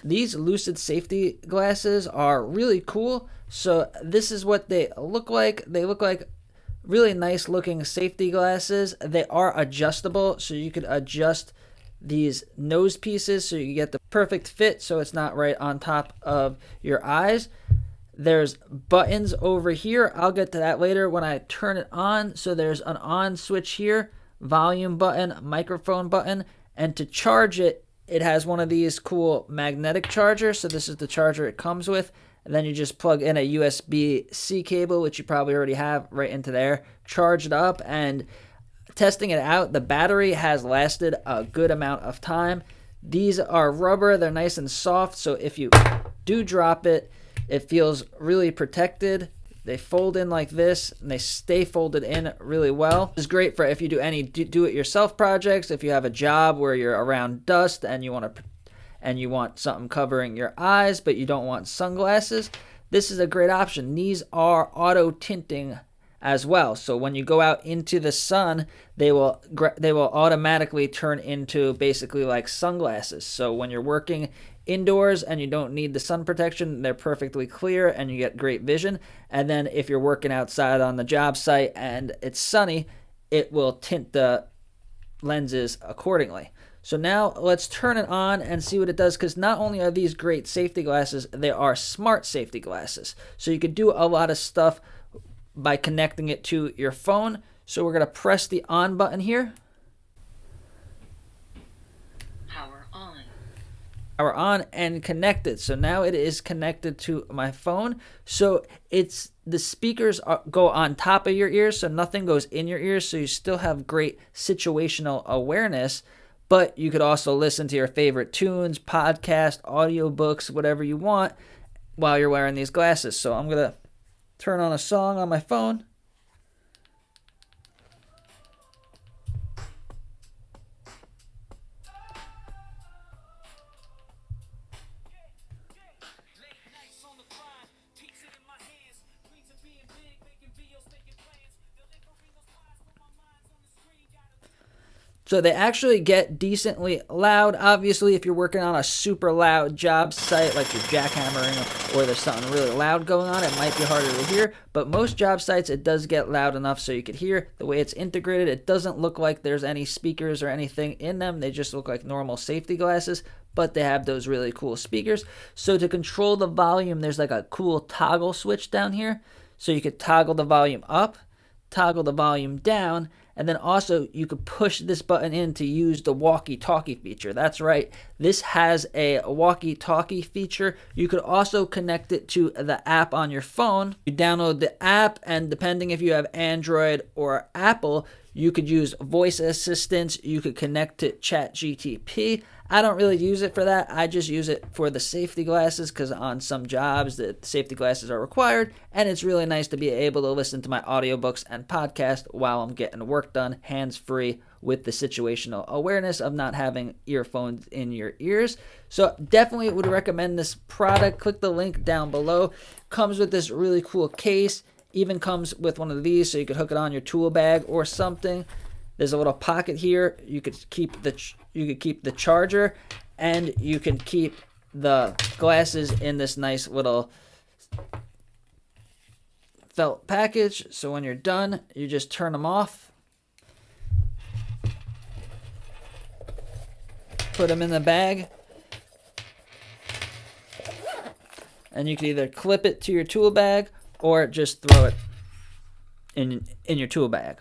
These Lucid safety glasses are really cool. So this is what they look like. They look like really nice looking safety glasses. They are adjustable, so you could adjust these nose pieces so you get the perfect fit so it's not right on top of your eyes. There's buttons over here. I'll get to that later when I turn it on. So there's an on switch here, volume button, microphone button, and to charge it, it has one of these cool magnetic chargers. So this is the charger it comes with. And then you just plug in a USB-C cable, which you probably already have, right into there. Charge it up, and testing it out, the battery has lasted a good amount of time. These are rubber. They're nice and soft, so if you do drop it, it feels really protected. They fold in like this, and they stay folded in really well. This is great for if you do any do-it-yourself projects, if you have a job where you're around dust and you want something covering your eyes, but you don't want sunglasses. This is a great option. These are auto-tinting as well. So when you go out into the sun, they will automatically turn into basically like sunglasses. So when you're working indoors and you don't need the sun protection, they're perfectly clear and you get great vision. And then if you're working outside on the job site and it's sunny, it will tint the lenses accordingly. So now let's turn it on and see what it does, because not only are these great safety glasses, they are smart safety glasses. So you could do a lot of stuff by connecting it to your phone. So we're going to press the on button here. Power on. Power on and connected. So now it is connected to my phone. So the speakers go on top of your ears, so nothing goes in your ears. So you still have great situational awareness. But you could also listen to your favorite tunes, podcast, audiobooks, whatever you want while you're wearing these glasses. So I'm going to turn on a song on my phone. So they actually get decently loud. Obviously, if you're working on a super loud job site, like you're jackhammering or there's something really loud going on, it might be harder to hear. But most job sites, it does get loud enough so you could hear. The way it's integrated, it doesn't look like there's any speakers or anything in them. They just look like normal safety glasses, but they have those really cool speakers. So to control the volume, there's like a cool toggle switch down here. So you could toggle the volume up, toggle the volume down, and then also you could push this button in to use the walkie-talkie feature. That's right, this has a walkie-talkie feature. You could also connect it to the app on your phone. You download the app, and depending if you have Android or Apple, you could use voice assistants. You could connect to ChatGPT. I don't really use it for that. I just use it for the safety glasses, because on some jobs the safety glasses are required, and it's really nice to be able to listen to my audiobooks and podcast while I'm getting work done hands-free with the situational awareness of not having earphones in your ears. So definitely would recommend this product. Click the link down below. Comes with this really cool case. Even comes with one of these so you could hook it on your tool bag or something. There's a little pocket here. You could keep the charger, and you can keep the glasses in this nice little felt package. So when you're done, you just turn them off, put them in the bag, and you can either clip it to your tool bag or just throw it in your tool bag.